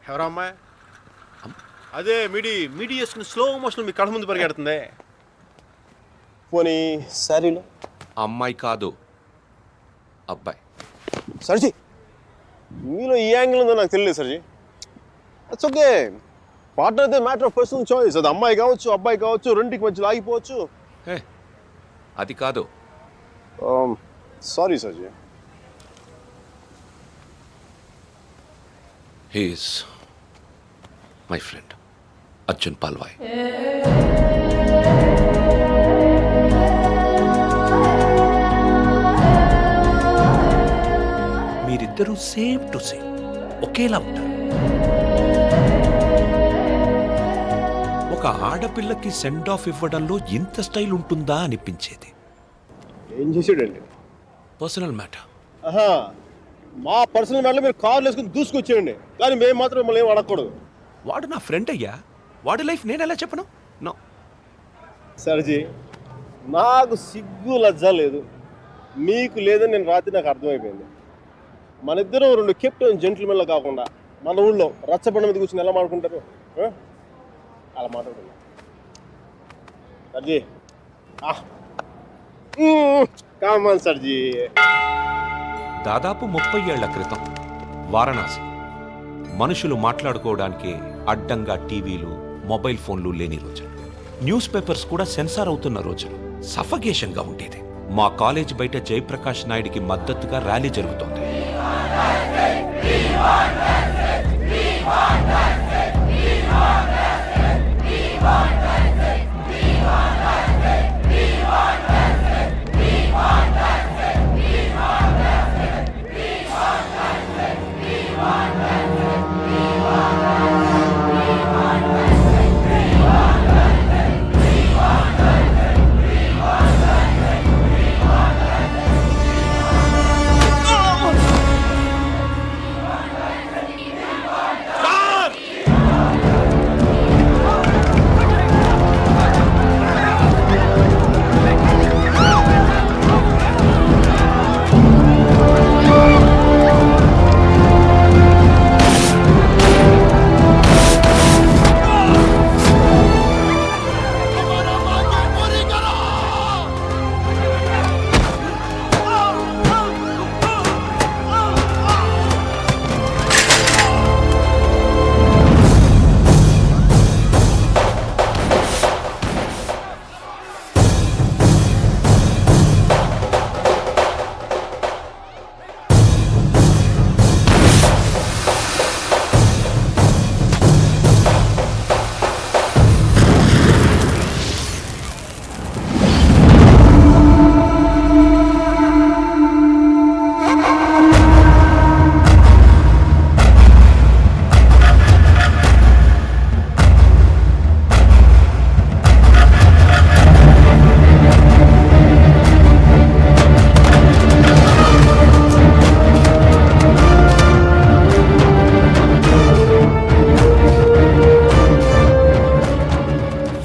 ఎవరా అమ్మాయి? అదే మిడి వేసుకుని స్లో మోషన్ మీ కళ్ళ ముందు పరిగెడుతుంది. పోనీ శారీలో అమ్మాయి కాదు, అబ్బాయి. సర్జీ, మీలో ఈ యాంగిల్ ఉందో నాకు తెలియదు సర్జీ. It's okay. పార్ట్నర్ అయితే మ్యాటర్ ఆఫ్ పర్సనల్ చాయిస్. అది అమ్మాయి కావచ్చు, అబ్బాయి కావచ్చు, రెండింటికి మధ్యలో ఆగిపోవచ్చు. అది కాదు. Sorry sir ji. He is my friend Arjun Palvai. మీరిద్దరూ సేమ్ టు సేమ్ ఒకేలా ఉంటారు. ఒక ఆడపిల్లకి సెండ్ ఆఫ్ ఇవ్వడంలో ఇంత స్టైల్ ఉంటుందా అనిపించేది. ఏం చేసాడండి? Personal matter. మా పర్సనల్ మ్యాటర్లో మీరు కార్లు వేసుకుని దూసుకొచ్చేయండి, కానీ మేము మాత్రం మిమ్మల్ని ఏం అడగకూడదు. వాడు నా ఫ్రెండ్ అయ్యా, వాడి లైఫ్ నేను ఎలా చెప్పను? నో సర్జీ, నాకు సిగ్గు లజ్జ లేదు, మీకు లేదని నేను రాత్రి నాకు అర్థమైపోయింది. మన ఇద్దరం రెండు కెప్టెన్ జెంటిల్మెన్లో కాకుండా మన ఊళ్ళో రచ్చబండ మీద కూర్చొని ఎలా మాట్లాడుకుంటారు అలా మాట్లాడుకుందాం. సర్జీ, కామన్ సర్జీ. దాదాపు 30 ఏళ్ల క్రితం వారణాసి మనుషులు మాట్లాడుకోవడానికి అడ్డంగా టీవీలు, మొబైల్ ఫోన్లు లేని రోజులు. న్యూస్ పేపర్స్ కూడా సెన్సార్ అవుతున్న రోజులు. సఫకేషన్గా ఉండేది. మా కాలేజ్ బయట జయప్రకాష్ నాయుడికి మద్దతుగా ర్యాలీ జరుగుతోంది.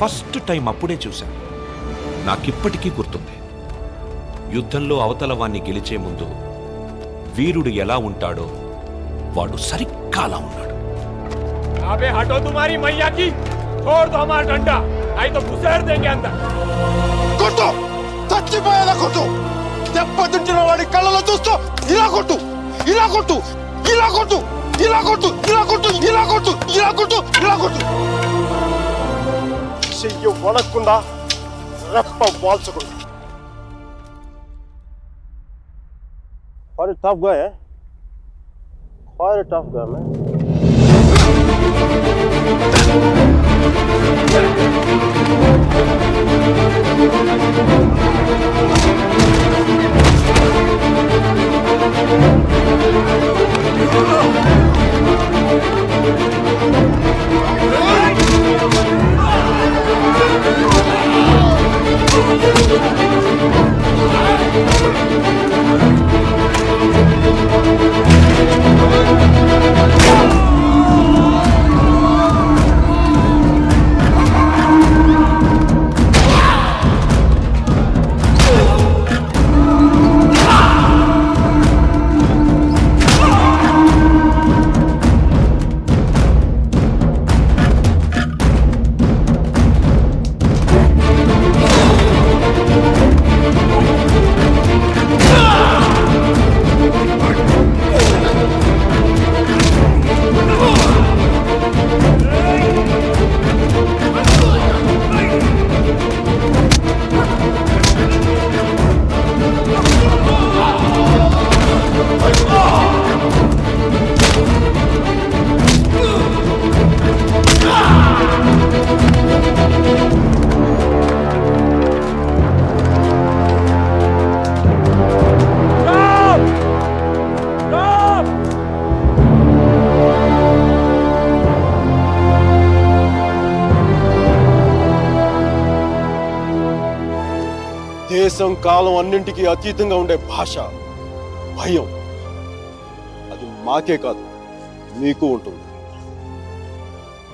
ఫస్ట్ టైం అప్పుడే చూశాను. నాకిప్పటికీ గుర్తుంది. యుద్ధంలో అవతల వాణ్ణి గెలిచే ముందు వీరుడు ఎలా ఉంటాడో వాడు సరిగ్గా అలా ఉన్నాడు. అబే హటో తుమారీ మయ్యాకి छोड़ दो हमारा डंडा नहीं तो घुसेड़ देंगे अंदर. కొట్టు, చచ్చిపోయేలా కొట్టు. దెబ్బతింటున్న వాడి కళ్ళలో చూస్తూ ఇలా కొట్టు, ఇలా కొట్టు, ఇలా కొట్టు, ఇలా కొట్టు, ఇలా కొట్టు, ఇలా కొట్టు, ఇలా కొట్టు, ఇలా కొట్టు. చెయ్యి వణక్కుండా, రెప్ప వాల్చకుండా. Quite a tough guy, eh? Quite a tough guy, man. దేశం కాలం అన్నింటికీ అతీతంగా ఉండే భాష భయం. అది మాకే కాదు మీకు ఉంటుంది.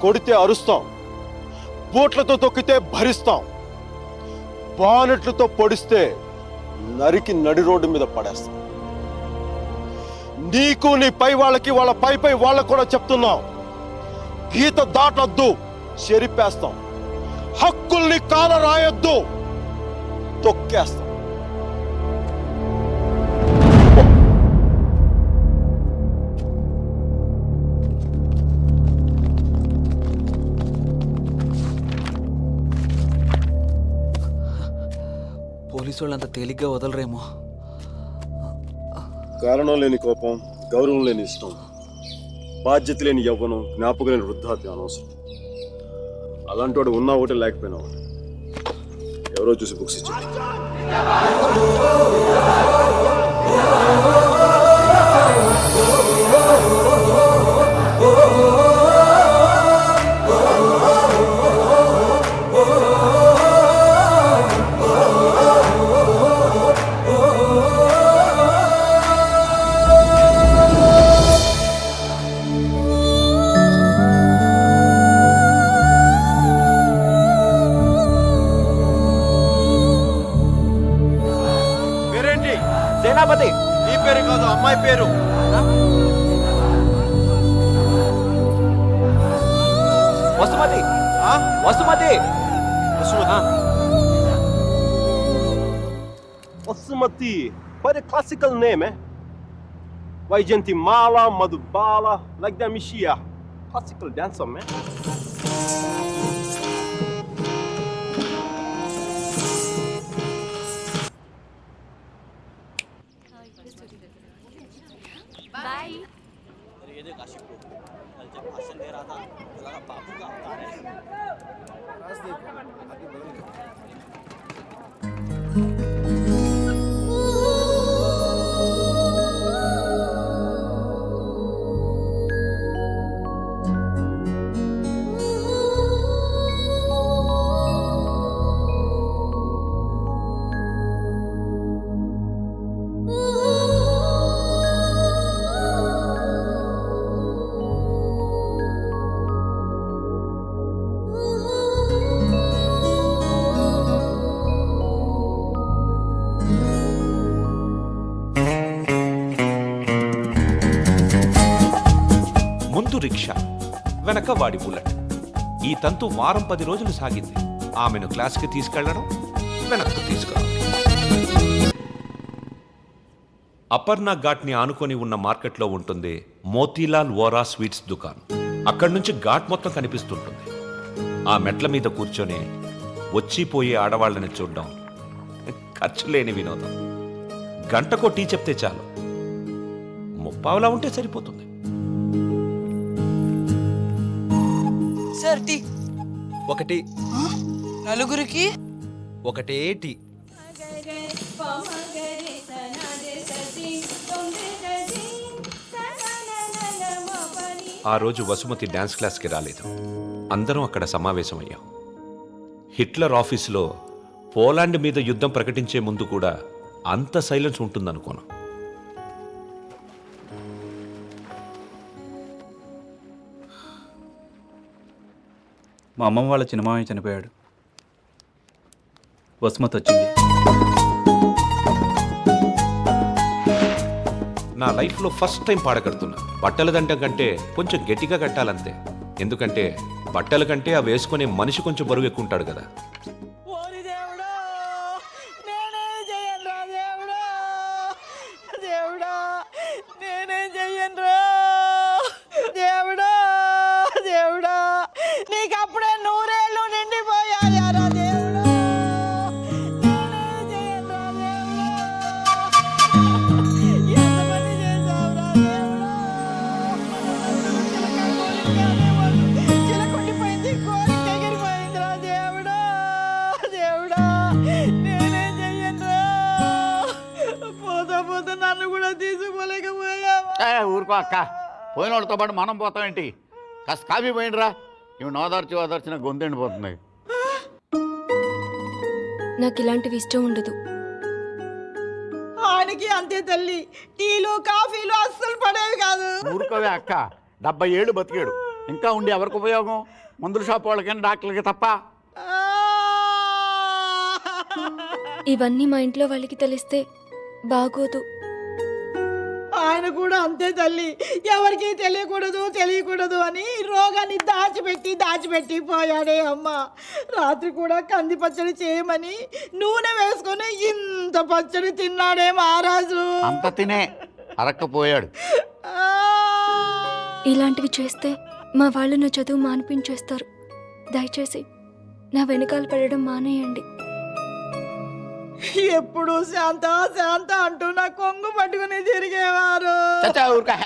కొడితే అరుస్తాం, బూట్లతో తొక్కితే భరిస్తాం, బానెట్లతో పొడిస్తే నరికి నడి రోడ్డు మీద పడేస్తాం. నీకు నీ పై వాళ్ళకి వాళ్ళ పై వాళ్ళకు కూడా చెప్తున్నాం, గీత దాటొద్దు, చెరిపేస్తాం. హక్కుల్ని కాల రాయొద్దు, తొక్కేస్తాం. పోలీసు వాళ్ళు అంత తేలిగ్గా వదలరేమో. కారణం లేని కోపం, గౌరవం లేని ఇష్టం, బాధ్యత లేని యవ్వనం, జ్ఞాపకం లేని వృద్ధాప్యం అనవసరం. అలాంటి వాడు ఉన్నా ఒకటి లేకపోయినా ఒకటి. ఎవరో చూసి బుక్స్ ఇచ్చారు. పేరేంటి? సేనాపతి. నీ పేరు కాదు, అమ్మాయి పేరు. వసుమతి. ఆ? Vasumathi. Vasumathi, quite a classical name, eh? Vaijantimala, Madhubala, like that Mishia. Classical dancer, man. ముందు రిక్షా, వెనక వాడి బుల్లెట్. ఈ తంతు వారం 10 రోజులు సాగింది. ఆమెను క్లాస్కి తీసుకెళ్లడం, వెనక్కు తీసుకురావడం. అపర్ణ ఘాట్ని ఆనుకొని ఉన్న మార్కెట్లో ఉంటుంది మోతీలాల్ వోరా స్వీట్స్ దుకాణం. అక్కడి నుంచి ఘాట్ మొత్తం కనిపిస్తుంటుంది. ఆ మెట్ల మీద కూర్చొని వచ్చిపోయే ఆడవాళ్ళని చూడడం ఖర్చు లేని వినోదం. గంటకో టీ చెప్తే చాలు, ముప్పావులా ఉంటే సరిపోతుంది. Sir tea. ఒకటి. నలుగురికి ఒకటే టీ. ఆ రోజు వసుమతి డాన్స్ క్లాస్కి రాలేదు. అందరం అక్కడ సమావేశమయ్యాం. హిట్లర్ ఆఫీసులో పోలాండ్ మీద యుద్ధం ప్రకటించే ముందు కూడా అంత సైలెన్స్ ఉంటుందనుకోను. మా అమ్మమ్మ వాళ్ళ చిన్నమామయ్య చనిపోయాడు. వసుమతి వచ్చింది. నా లైఫ్లో ఫస్ట్ టైం పాడ కడుతున్నా. బట్టల దండం కంటే కొంచెం గట్టిగా కట్టాలంతే. ఎందుకంటే బట్టల కంటే అవి వేసుకునే మనిషి కొంచెం బరువు ఎక్కువ ఉంటాడు కదా. ఓరి దేవుడా, నేనేం చెయ్యనురా దేవుడా, దేవుడా నేనేం చెయ్యనురా దేవుడా, దేవుడా నీకు అప్పుడే 100 ఏళ్ళు నిండిపోయాయారా దేవుడా, నేనేం చెయ్యనురా దేవుడా, ఎంత పని చేశావురా దేవుడా, చిలకొండిపోయింది, కోరిక ఎగిరిపోయిందిరా దేవుడా, దేవుడా నేనేం చెయ్యనురా, పోతా పోతా నన్ను కూడా తీసుకోలేకపోయావా. ఊరుకో అక్క, పోయిన వాళ్ళతో పాటు మనం పోతామేంటి? కాస్త కాఫీ పోయిండ్రా. ఇవి ఓదార్చిన గొంతు ఎండిపోతుంది. నాకు ఇలాంటివి ఇష్టం ఉండదు. వాడికి అంతే తల్లి. టీలు కాఫీలు అస్సలు పడేవి కాదు. ఊరుకోవే అక్క, 70 ఏళ్ళు బతికాడు, ఇంకా ఉండి ఎవరికి ఉపయోగం? మందుల షాప్ వాళ్ళకైనా డాక్టర్లకి తప్ప. ఇవన్నీ మా ఇంట్లో వాళ్ళకి తెలిస్తే బాగోదు. ఆయన కూడా అంతే తల్లి. ఎవరికి తెలియకూడదు అని రోగాన్ని దాచిపెట్టి పోయాడే అమ్మ. రాత్రి కూడా కంది పచ్చడి చేయమని నూనె వేసుకొని ఇంత పచ్చడి తిన్నాడే మహారాజు. అంత తినే అరక్కపోయాడు. ఇలాంటివి చేస్తే మా వాళ్ళు నా చదువు మానిపించేస్తారు. దయచేసి నా వెనకాల పడడం మానేయండి. ఎప్పుడు శాంత అంటూ నా కొంగు పట్టుకుని తిరిగేవారు. ఊరికా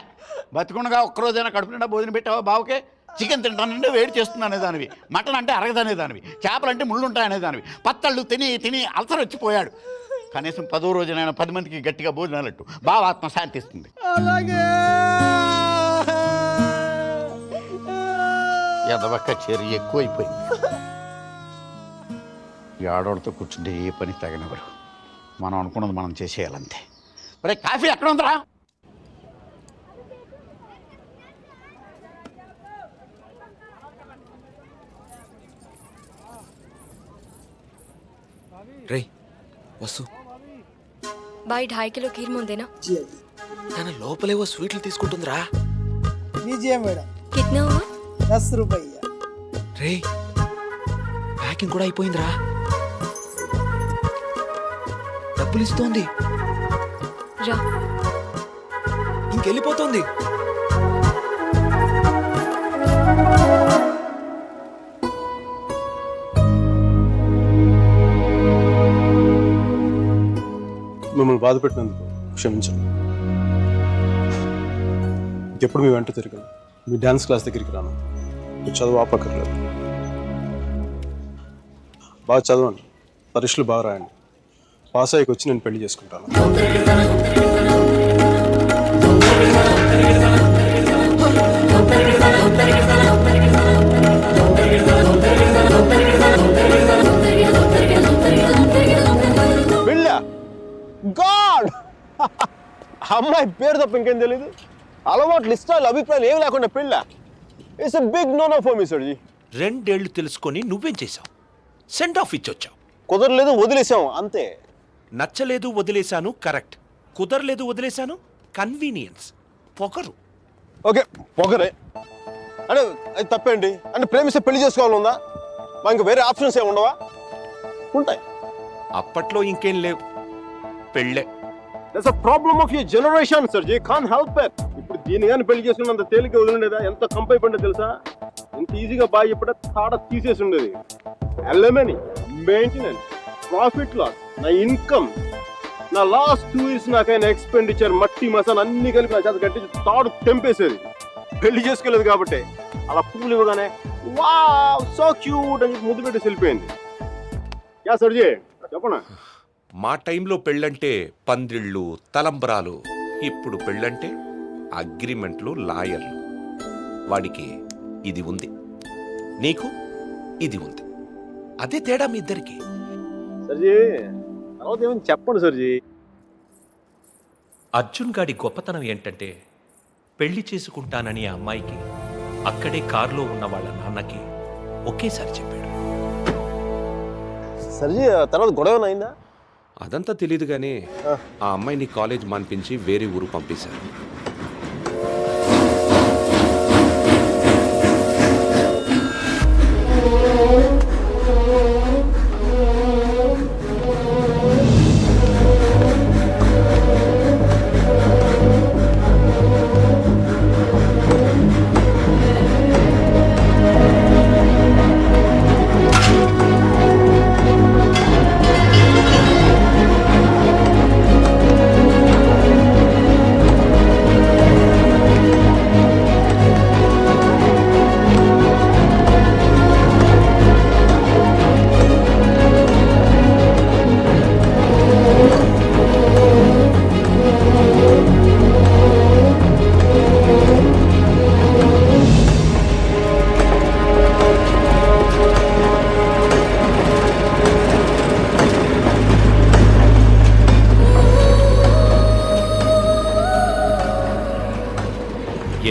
బతుకుండగా ఒక్కరోజైనా కడుపు నిండా భోజనం పెట్టావా బావకే? చికెన్ తింటానంటే వేడి చేస్తుంది అనేదానివి, మటన్ అంటే అరగదనేదానివి, చేపలంటే ముళ్ళు ఉంటాయనేదానివి, పత్తళ్ళు తిని అల్సర్ వచ్చిపోయాడు. కనీసం 10వ రోజునైనా 10 మందికి గట్టిగా భోజనాలట్టు బావ ఆత్మ శాంతిస్తుంది. అలాగే ఎదవక్క చర్య ఎక్కువైపోయింది. ఈ ఆడవాళ్ళతో కూర్చుంటే ఏ పని తగినవరు. మనం అనుకున్నది మనం చేసేయాలంతే. మరి కాఫీ ఎక్కడ ఉందరా? రే వసు, బాయ్ 2.5 కిలో ఖీర్ ముందేనా? తన లోపలేవో స్వీట్లు తీసుకుంటుందిరా. కిట్నా హువా? 10 రూపాయలు. రే ప్యాకింగ్ కూడా అయిపోయిందిరా. డబ్బులు ఇస్తోంది, రా. ఇంకెళ్ళిపోతుంది. మిమ్మల్ని బాధ పెట్టినందుకు క్షమించండి. ఇంకెప్పుడు మీ వెంట తిరగను, మీ డ్యాన్స్ క్లాస్ దగ్గరికి రాను. మీరు చదువు ఆపక్కర్లేదు. బాగా చదవండి, పరీక్షలు బాగా రాయండి. పాస్ అయ్యకి వచ్చి నేను పెళ్లి చేసుకుంటాను. గాడ్ అమ్మాయి పేరు తప్ప ఇంకేం తెలీదు. అలవాట్లు, ఇష్టాలు, అభిప్రాయాలు ఏమి లేకుండా పెళ్ళ. It's a big no no for me sir ji. 2 ఏళ్ళు తెలుసుకొని నువ్వేం చేశావు? సెండ్ ఆఫ్ ఇచ్చొచ్చావు. కుదరలేదు, వదిలేసాం అంతే. నచ్చలేదు, వదిలేశాను, కరెక్ట్. కుదరలేదు, వదిలేశాను, కన్వీనియన్స్, పొగరు. ఓకే పొగరే అంటే అది తప్పేంటి? అంటే ప్రేమిస్తే పెళ్లి చేసుకోవాలనుందా? మా ఇంకా వేరే ఆప్షన్స్ ఏమి ఉండవా? ఉంటాయి. అప్పట్లో ఇంకేం లేవు, పెళ్ళే. That's a problem of your generation sir ji. Can't help it. ఇప్పుడు దీని కానీ పెళ్లి చేసుకున్నంత తేలిక వదిలిండేదా? ఎంత కంపైపోయిందో తెలుసా? ఎంత ఈజీగా బాగా చెప్పడా తాడ తీసేసి ఉండేది. ఎల్ఎంఎని, మెయింటెనెన్స్, ప్రాఫిట్ లాస్, నా ఇన్కమ్, నా లాస్ట్ 2 years నాకైనా ఎక్స్పెండిచర్, మట్టి మసాలా అన్ని కలిపి నా చేత కట్టించి తాడు తెంపేసేది. పెళ్లి చేసుకోలేదు కాబట్టి అలా పువ్వులు ఇవ్వగానే వావ్ సో క్యూట్ అని ముద్దు పెట్టి వెళ్ళిపోయింది. యా సర్జీ చెప్పనా? మా టైంలో పెళ్ళంటే పందిళ్ళు, తలంబరాలు. ఇప్పుడు పెళ్ళంటే అగ్రిమెంట్లు, లాయర్లు. వాడికి ఇది ఉంది, నీకు ఇది ఉంది. అదే తేడా మీ ఇద్దరికి. సర్జీ తర్వాత ఏమని చెప్పండి సర్జీ. అర్జున్ గాడి గొప్పతనం ఏంటంటే పెళ్లి చేసుకుంటానని ఆ అమ్మాయికి అక్కడే కారులో ఉన్న వాళ్ళ నాన్నకి ఒకేసారి చెప్పాడు. సర్జీ తర్వాత గొడవ అయిందా? అదంతా తెలియదు కానీ ఆ అమ్మాయిని కాలేజ్ మాన్పించి వేరే ఊరు పంపేశారు.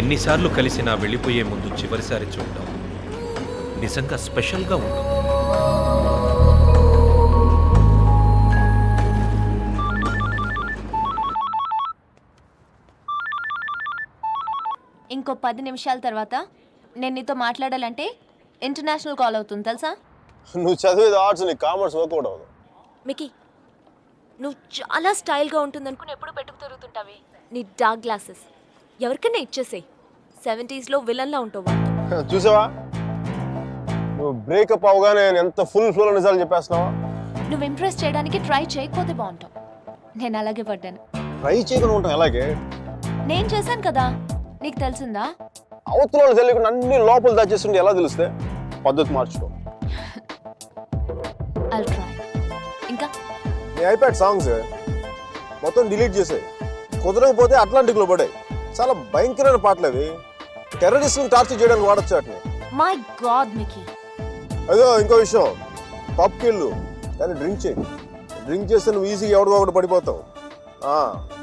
ఎన్నిసార్లు కలిసినా వెళ్ళిపోయే ముందు చివరిసారి చూడటం నిజంగా స్పెషల్గా ఉంటుంది. ఇంకో 10 నిమిషాల తర్వాత నేను నీతో మాట్లాడాలంటే ఇంటర్నేషనల్ కాల్ అవుతుంది తెలుసా? నువ్వు చదివేది ఆర్ట్స్, నీకు కామర్స్ వర్కౌట్ అవ్వదు. మికీ, నువ్వు చాలా స్టైల్గా ఉంటుంది అనుకుని ఎప్పుడు పెట్టుకు తిరుగుతుంటావి. నీ డార్క్ గ్లాసెస్ ఎవరికైనా ఇచ్చేసేయ్. 70s విలన్లా ఉంటావు. చూసావా, నువ్వు బ్రేకప్ అవగానే ఎంత ఫుల్ ఫ్లోలో నిజాలు చెప్పేస్తున్నావా? నువ్వు ఇంప్రెస్ చేయడానికి ట్రై చేయకపోతే బాగుంటావు. నేను అలాగే పడ్డాను. ట్రై చేయకుండా ఉంటాం ఎలాగే? నేను చేశాను కదా, నీకు తెలిసిందా? అవతల వాళ్ళు తెలియకుండా అన్ని లోపల దాచేస్తుంటే ఎలా తెలుస్తే? పద్ధతి మార్చుకో. I'll try. ఇంకా నీ ఐప్యాడ్ సాంగ్స్ మొత్తం డిలీట్ చేసాయి. కుదరకపోతే అట్లాంటిక్లో పడే. చాలా భయంకరమైన పాటలు అవి. టెర్రరిస్ట్ని టార్చర్ చేయడానికి వాడచ్చు వాటిని. My God Mickey. అదో ఇంకో విషయం, పబ్కి వెళ్ళు కానీ డ్రింక్ చేయి. డ్రింక్ చేస్తే నువ్వు ఈజీగా ఎవరికో ఒకటి పడిపోతావు.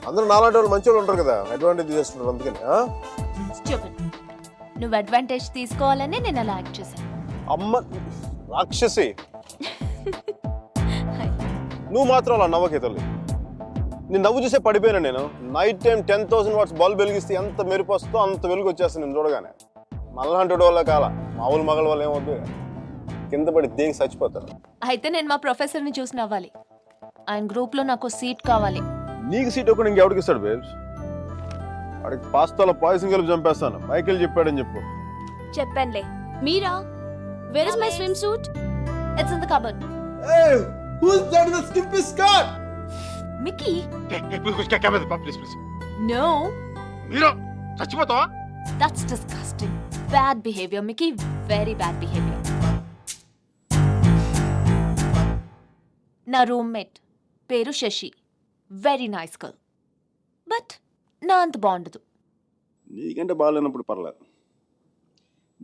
అందరూ నాలాంటి వాళ్ళు మంచి వాళ్ళు ఉంటారు కదా, అడ్వాంటేజ్ చేస్తుంటారు. అందుకని Stupid. నువ్వు అడ్వాంటేజ్ తీసుకోవాలని నేను అలా యాక్ట్ చేశాను. అమ్మ రాక్షసి, నువ్వు మాత్రం అలా నవ్వకే తల్లి. నేను నవ్వు చూసే పడిపోయాను. నేను నైట్ టైం 10,000 వాట్స్ బల్బ్ వెలిగిస్తే ఎంత మెరుపు వస్తుందో అంత వెలుగు వచ్చేస్తుంది నేను చూడగానే. మళ్ళంటి వల్ల కాల, మామూలు మగల వల్ల ఏమవుతుంది, కింద పడి దేనికి చచ్చిపోతారు. అయితే నేను మా ప్రొఫెసర్ని చూసి నవ్వాలి. ఆయన గ్రూప్లో నాకు సీట్ కావాలి. నీకు సీట్ ఒకటి ఇంకెవడికి ఇస్తాడు బేబ్స్? వాడికి పాస్తాలో పాయసం కలిపి చంపేస్తాను. మైకేల్ చెప్పాడని చెప్పు. చెప్పానులే. మీరా? Where is my swimsuit? It's in the cupboard. Who's that in the skimpy skirt? Mickey. Please please. No. మీరు చచ్చిపోతావా? That's disgusting. Bad behaviour Mickey, very bad behaviour. నా రూమ్మేట్ పేరు Shashi. Very nice girl. But నా అంత బాగుండదు. నీకంటే బాగాలేనప్పుడు పర్లేదు.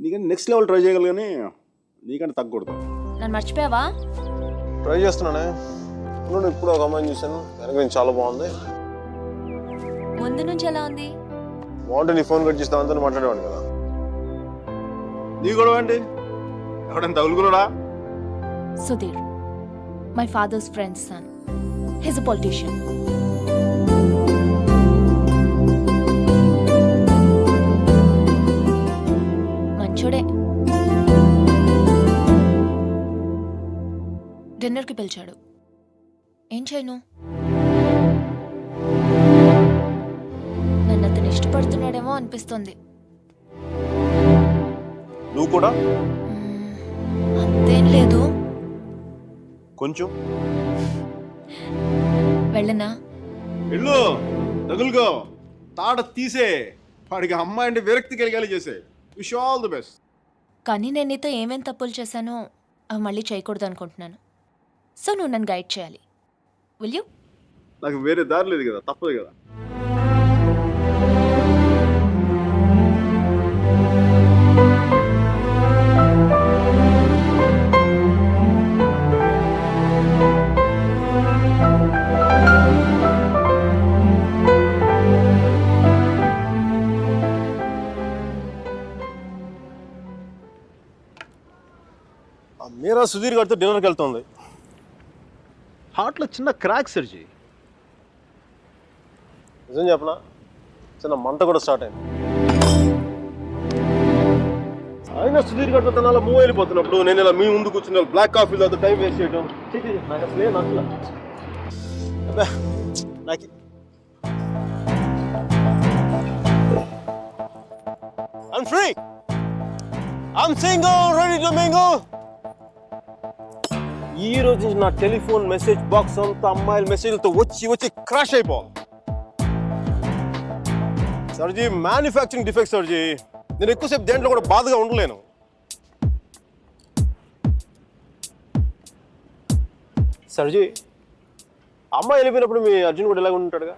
నీకంటే నెక్స్ట్ లెవెల్ ట్రై చేయగలరు కానీ నీకంటే తగ్గకూడదు. నన్ను మర్చిపోయావా? ట్రై చేస్తున్నానే. నేను ఇప్పుడు ఒక అమ్మాయిని చూశాను, వెనక నుంచి చాలా బాగుంది. ముందు నుంచి ఎలా ఉంది? బాగుంటే నీ ఫోన్ కట్ చేసి దాంతో మాట్లాడేవాడు కదా. నీ గొడవ అండి, ఎవడైనా తగులుకున్నాడా? Sudhir, my father's friend's son. He's a politician. మంచోడే. డిన్నర్కి పిలిచాడు. ఏం చేయను? నన్ను అతను ఇష్టపడుతున్నాడేమో అనిపిస్తుంది. నువ్వు కూడా అంతేం లేదు. కొంచెం వెళ్ళనా? వెళ్ళు, తగులుకో, తాడ తీసే. వాడికి అమ్మాయి అంటే విరక్తి కలిగేలా చేసే. Wish all the best. కానీ నేను నీతో ఏమేం తప్పులు చేశానో అవి మళ్ళీ చేయకూడదు అనుకుంటున్నాను. సో నువ్వు నన్ను గైడ్ చేయాలి. Will you? నాకు వేరే దారి లేదు కదా, తప్పదు కదా. మీరా సుధీర్ గారితో డిన్నర్కి వెళ్తుంది. హార్ట్లో చిన్న క్రాక్ సర్జీ. నిజం చెప్పనా, చిన్న మంట కూడా స్టార్ట్ అయింది. అయినా సుధీర్ గారితో తన అలా మూవ్ వెళ్ళిపోతున్నప్పుడు నేను ఇలా మీ ముందు కూర్చున్న బ్లాక్ కాఫీలో టైం వేస్ట్ చేయడం నాకు అసలే నచ్చల. నాకు I'm free. I'm single, ready to mingle. ఈ రోజు నా టెలిఫోన్ మెసేజ్ బాక్స్ అంతా అమ్మాయిల మెసేజ్లతో వచ్చి వచ్చి క్రాష్ అయిపోవాలి. సర్జీ, మ్యానుఫ్యాక్చరింగ్ డిఫెక్ట్ సర్జీ. నేను ఎక్కువసేపు దేంట్లో కూడా బాధగా ఉండలేను. సర్జీ, అమ్మాయి వెళ్ళిపోయినప్పుడు మీ అర్జున్ కూడా ఇలాగ ఉంటాడుగా?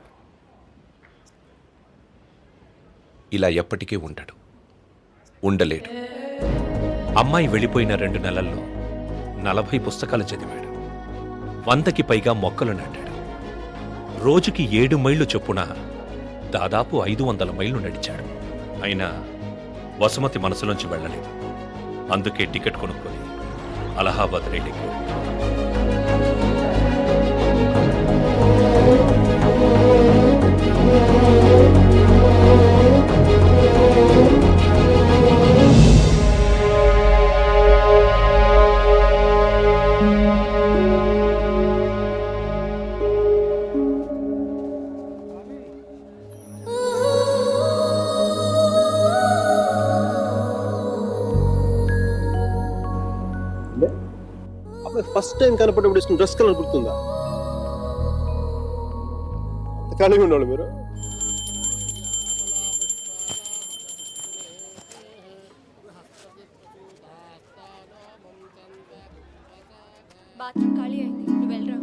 ఇలా ఎప్పటికీ ఉండడు, ఉండలేడు. అమ్మాయి వెళ్ళిపోయిన 2 నెలల్లో 40 పుస్తకాలు చదివాడు. 100కి పైగా మొక్కలు నాటాడు. రోజుకి 7 మైళ్ళు చొప్పున దాదాపు 500 మైళ్ళు నడిచాడు. అయినా వసుమతి మనసులోంచి వెళ్ళలేదు. అందుకే టికెట్ కొనుక్కొని అలహాబాద్ రైలుకి అబ్బాయి ఫస్ట్ టైం కనపడేప్పుడు వేసుకున్న డ్రెస్ కలర్ గుర్తుందా? కలిగి ఉన్నాడు మీరు. బాత్రూమ్ ఖాళీ అయింది, నువ్వు వెళ్ళరా.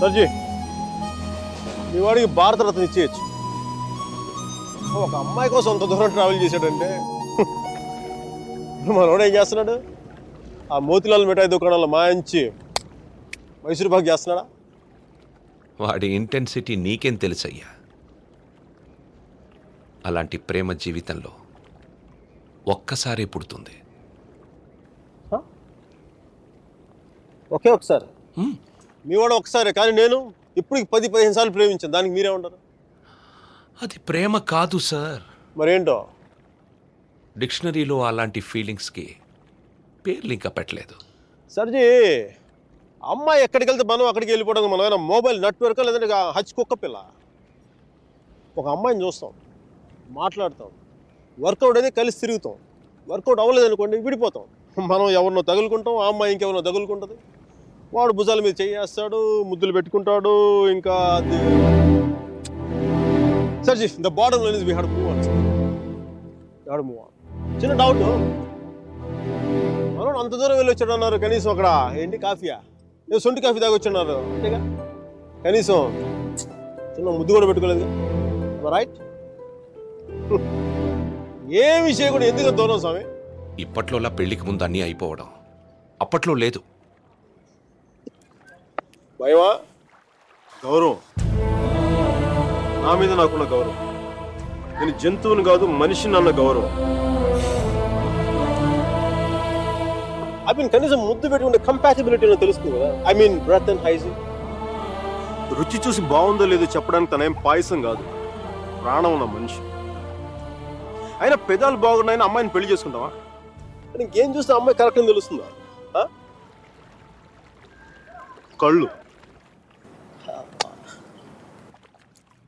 సర్జీ, మీ వాడికి భారతరత్న ఇచ్చేయచ్చు. ఒక అమ్మాయి కోసం అంత దూరం ట్రావెల్ చేశాడంటే మనోడు ఏం చేస్తున్నాడు? ఆ మోతిలాల్ మిఠాయి దుకాణంలో మాయించి మైసూర్ పాక్ చేస్తున్నాడా? వాడి ఇంటెన్సిటీ నీకేం తెలుసయ్యా? అలాంటి ప్రేమ జీవితంలో ఒక్కసారి పుడుతుంది. ఒకే ఒకసారి మీ వాడు ఒకసారి, కానీ నేను ఇప్పుడు 10-15 సార్లు ప్రేమించాను. దానికి మీరే ఉంటారు? అది ప్రేమ కాదు సార్. మరేంటో? డిక్షనరీలో అలాంటి ఫీలింగ్స్కి పేర్లు ఇంకా పెట్టలేదు. సర్జీ, అమ్మాయి ఎక్కడికి వెళ్తే మనం అక్కడికి వెళ్ళిపోవడం. మనం ఏమైనా మొబైల్ నెట్వర్క్ లేదంటే హచ్ కుక్క పిల్ల. ఒక అమ్మాయిని చూస్తాం, మాట్లాడతాం, వర్కౌట్ అయితే కలిసి తిరుగుతాం. వర్కౌట్ అవ్వలేదు అనుకోండి, విడిపోతాం. మనం ఎవరినో తగులుకుంటాం, ఆ అమ్మాయి ఇంకెవరినో తగులుకుంటుంది. వాడు భుజాల మీద చేయేస్తాడు, ముద్దులు పెట్టుకుంటాడు. ఇంకా sir ji, the bottom line is we have to move on. చిన్న డౌట్, మనం అంత దూరం వెళ్ళి వచ్చాడు అన్నారు, కనీసం అక్కడ ఏంటి కాఫీయా, ఏదో సొంటి కాఫీ తాగి వచ్చున్నారు అంతేగా, కనీసం చిన్న ముద్దు కూడా పెట్టుకోలేదు. రైట్? ఏ విషయం కూడా ఎందుకు దూరం స్వామి? ఇప్పట్లోలా పెళ్లికి ముందు అన్నీ అయిపోవడం అప్పట్లో లేదు. భయమా? గౌరవం, నా మీద నాకున్న గౌరవం. నేను జంతువుని కాదు, మనిషిని అన్న గౌరవం. ఐ మీన్ కనీసం ముద్దు పెట్టుకుంటే కంపాటిబిలిటీ తెలుస్తుంది కదా. I mean breath and hygiene. రుచి చూసి బాగుందో లేదో చెప్పడానికి తనేం పాయసం కాదు, ప్రాణం ఉన్న మనిషి. అయినా పెదాలు బాగున్నాయని అమ్మాయిని పెళ్లి చేసుకుంటావా? ఇంకేం చూస్తే అమ్మాయి కరెక్ట్ అని తెలుస్తుందా? కళ్ళు